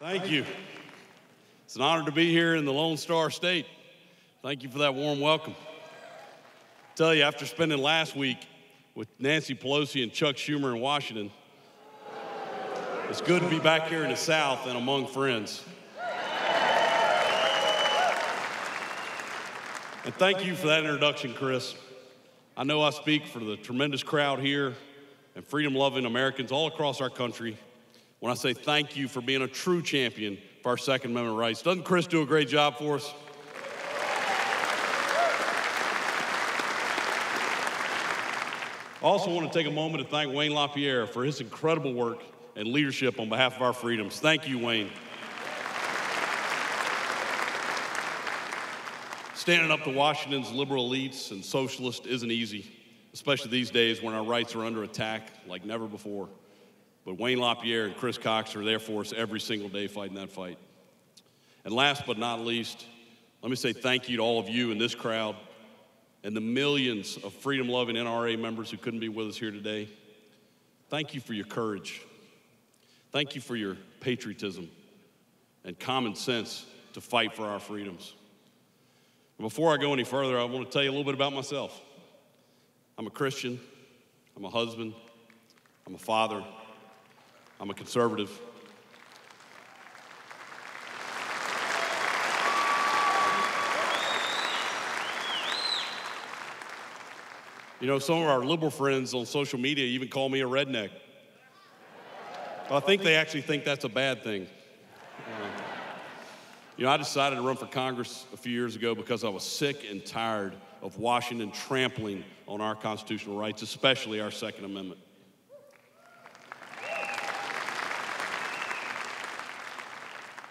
Thank you. It's an honor to be here in the Lone Star State. Thank you for that warm welcome. I tell you, after spending last week with Nancy Pelosi and Chuck Schumer in Washington, it's good to be back here in the South and among friends. And thank you for that introduction, Chris. I know I speak for the tremendous crowd here and freedom-loving Americans all across our country when I say thank you for being a true champion for our Second Amendment rights. Doesn't Chris do a great job for us? I also want to take a moment to thank Wayne LaPierre for his incredible work and leadership on behalf of our freedoms. Thank you, Wayne. Standing up to Washington's liberal elites and socialists isn't easy, especially these days when our rights are under attack like never before. But Wayne LaPierre and Chris Cox are there for us every single day fighting that fight. And last but not least, let me say thank you to all of you in this crowd and the millions of freedom-loving NRA members who couldn't be with us here today. Thank you for your courage. Thank you for your patriotism and common sense to fight for our freedoms. And before I go any further, I want to tell you a little bit about myself. I'm a Christian, I'm a husband, I'm a father, I'm a conservative. You know, some of our liberal friends on social media even call me a redneck. But I think they actually think that's a bad thing. You know, I decided to run for Congress a few years ago because I was sick and tired of Washington trampling on our constitutional rights, especially our Second Amendment.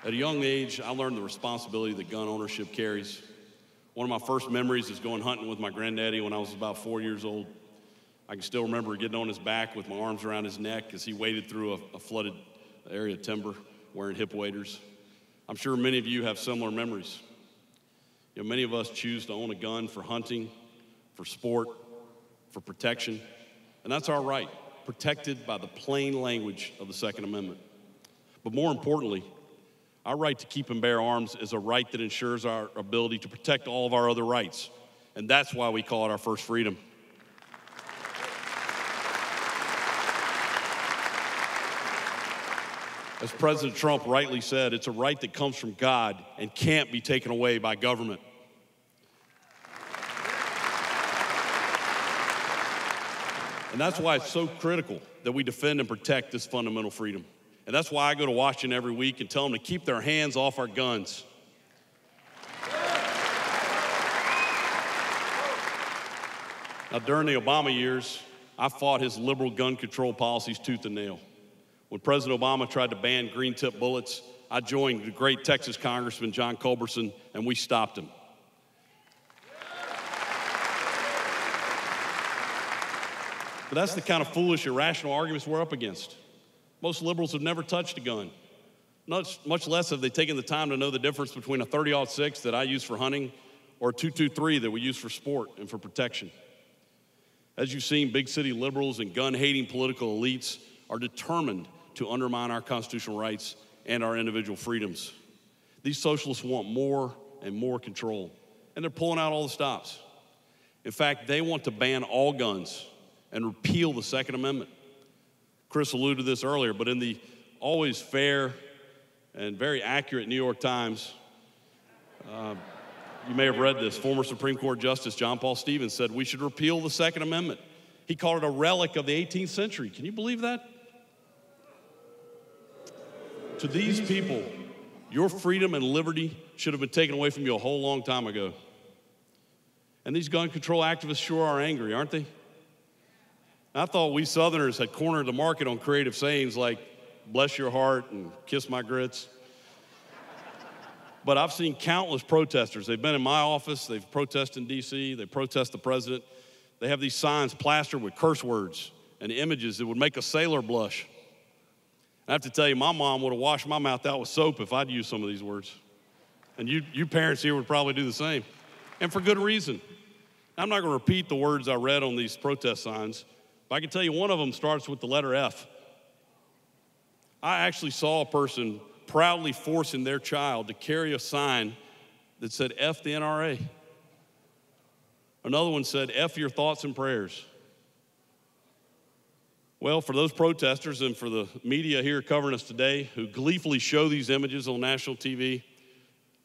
At a young age, I learned the responsibility that gun ownership carries. One of my first memories is going hunting with my granddaddy when I was about 4 years old. I can still remember getting on his back with my arms around his neck as he waded through a flooded area of timber wearing hip waders. I'm sure many of you have similar memories. You know, many of us choose to own a gun for hunting, for sport, for protection, and that's our right, protected by the plain language of the Second Amendment. But more importantly, our right to keep and bear arms is a right that ensures our ability to protect all of our other rights, and that's why we call it our first freedom. As President Trump rightly said, it's a right that comes from God and can't be taken away by government. And that's why it's so critical that we defend and protect this fundamental freedom. And that's why I go to Washington every week and tell them to keep their hands off our guns. Now, during the Obama years, I fought his liberal gun control policies tooth and nail. When President Obama tried to ban green-tip bullets, I joined the great Texas Congressman John Culberson, and we stopped him. But that's the kind of foolish, irrational arguments we're up against. Most liberals have never touched a gun. Much less have they taken the time to know the difference between a .30-06 that I use for hunting or a .223 that we use for sport and for protection. As you've seen, big city liberals and gun-hating political elites are determined to undermine our constitutional rights and our individual freedoms. These socialists want more and more control, and they're pulling out all the stops. In fact, they want to ban all guns and repeal the Second Amendment. Chris alluded to this earlier, but in the always fair and very accurate New York Times, you may have read this, former Supreme Court Justice John Paul Stevens said we should repeal the Second Amendment. He called it a relic of the 18th century. Can you believe that? To these people, your freedom and liberty should have been taken away from you a whole long time ago. And these gun control activists sure are angry, aren't they? I thought we Southerners had cornered the market on creative sayings like, bless your heart and kiss my grits. But I've seen countless protesters. They've been in my office, they've protested in D.C., they protest the president. They have these signs plastered with curse words and images that would make a sailor blush. I have to tell you, my mom would have washed my mouth out with soap if I'd used some of these words. And you parents here would probably do the same, and for good reason. I'm not going to repeat the words I read on these protest signs, but I can tell you one of them starts with the letter F. I actually saw a person proudly forcing their child to carry a sign that said, F the NRA. Another one said, F your thoughts and prayers. Well, for those protesters and for the media here covering us today who gleefully show these images on national TV,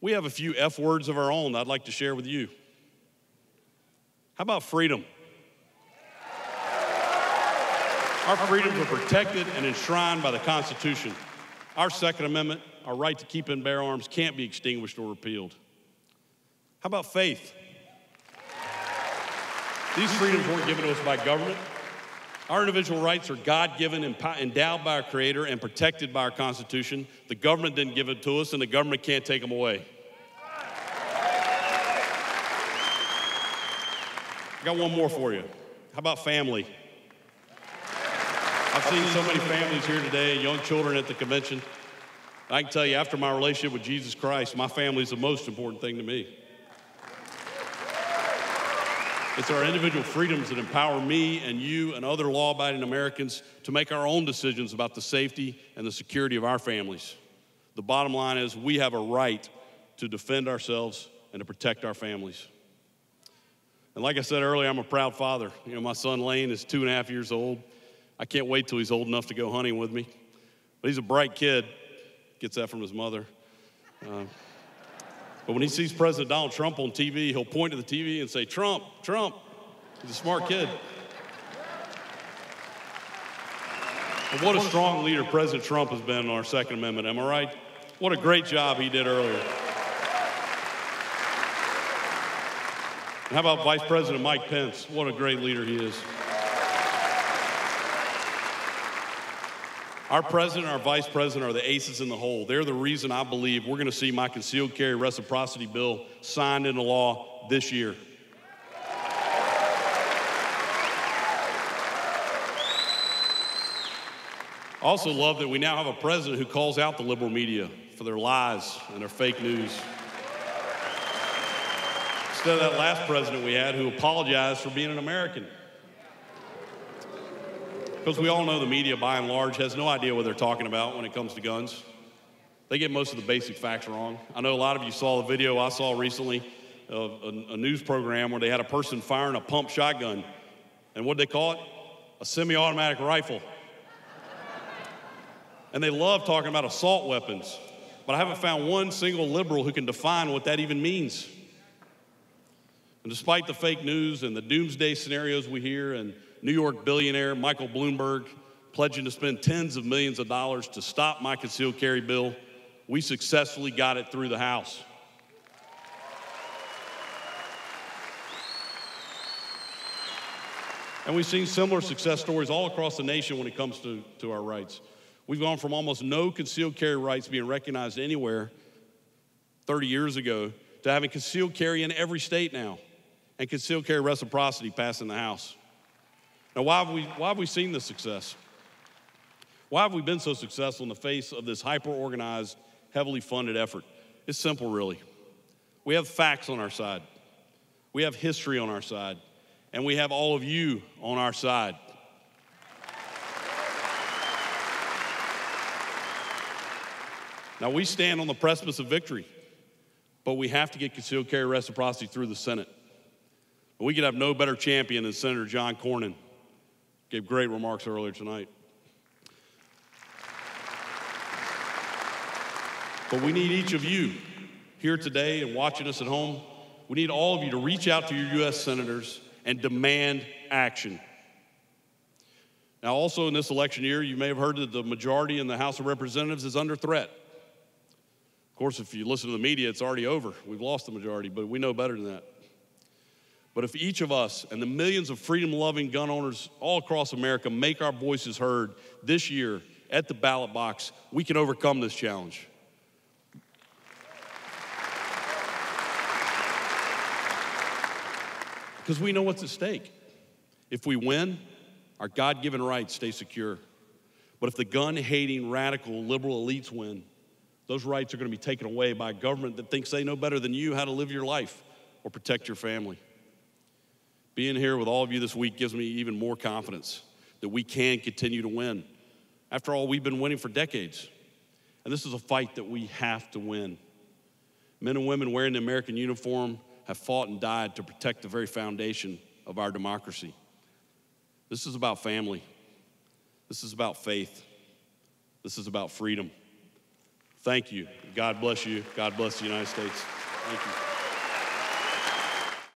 we have a few F words of our own I'd like to share with you. How about freedom? Our freedoms are protected and enshrined by the Constitution. Our Second Amendment, our right to keep and bear arms, can't be extinguished or repealed. How about faith? These freedoms weren't given to us by government. Our individual rights are God-given, endowed by our Creator, and protected by our Constitution. The government didn't give it to us, and the government can't take them away. I got one more for you. How about family? I've seen so many families here today, young children at the convention. I can tell you, after my relationship with Jesus Christ, my family is the most important thing to me. It's our individual freedoms that empower me and you and other law-abiding Americans to make our own decisions about the safety and the security of our families. The bottom line is we have a right to defend ourselves and to protect our families. And like I said earlier, I'm a proud father. You know, my son Lane is 2.5 years old. I can't wait till he's old enough to go hunting with me. But he's a bright kid. Gets that from his mother. But when he sees President Donald Trump on TV, he'll point to the TV and say, Trump, Trump. He's a smart kid. And what a strong leader President Trump has been on our Second Amendment, am I right? What a great job he did earlier. And how about Vice President Mike Pence? What a great leader he is. Our president and our vice president are the aces in the hole. They're the reason I believe we're going to see my concealed carry reciprocity bill signed into law this year. I also love that we now have a president who calls out the liberal media for their lies and their fake news. Instead of that last president we had who apologized for being an American. Because we all know the media, by and large, has no idea what they're talking about when it comes to guns. They get most of the basic facts wrong. I know a lot of you saw the video I saw recently of a news program where they had a person firing a pump shotgun. And what did they call it? A semi-automatic rifle. And they love talking about assault weapons. But I haven't found one single liberal who can define what that even means. And despite the fake news and the doomsday scenarios we hear, and New York billionaire Michael Bloomberg pledging to spend tens of millions of dollars to stop my concealed carry bill, we successfully got it through the House. And we've seen similar success stories all across the nation when it comes to our rights. We've gone from almost no concealed carry rights being recognized anywhere 30 years ago to having concealed carry in every state now, and concealed carry reciprocity passing the House. Now, why have we seen this success? Why have we been so successful in the face of this hyper-organized, heavily funded effort? It's simple, really. We have facts on our side. We have history on our side. And we have all of you on our side. Now, we stand on the precipice of victory, but we have to get concealed carry reciprocity through the Senate. We could have no better champion than Senator John Cornyn. Gave great remarks earlier tonight. But we need each of you here today and watching us at home. We need all of you to reach out to your U.S. senators and demand action. Now, also in this election year, you may have heard that the majority in the House of Representatives is under threat. Of course, if you listen to the media, it's already over. We've lost the majority, but we know better than that. But if each of us and the millions of freedom-loving gun owners all across America make our voices heard this year at the ballot box, we can overcome this challenge. Because we know what's at stake. If we win, our God-given rights stay secure. But if the gun-hating, radical, liberal elites win, those rights are going to be taken away by a government that thinks they know better than you how to live your life or protect your family. Being here with all of you this week gives me even more confidence that we can continue to win. After all, we've been winning for decades. And this is a fight that we have to win. Men and women wearing the American uniform have fought and died to protect the very foundation of our democracy. This is about family. This is about faith. This is about freedom. Thank you. God bless you. God bless the United States. Thank you.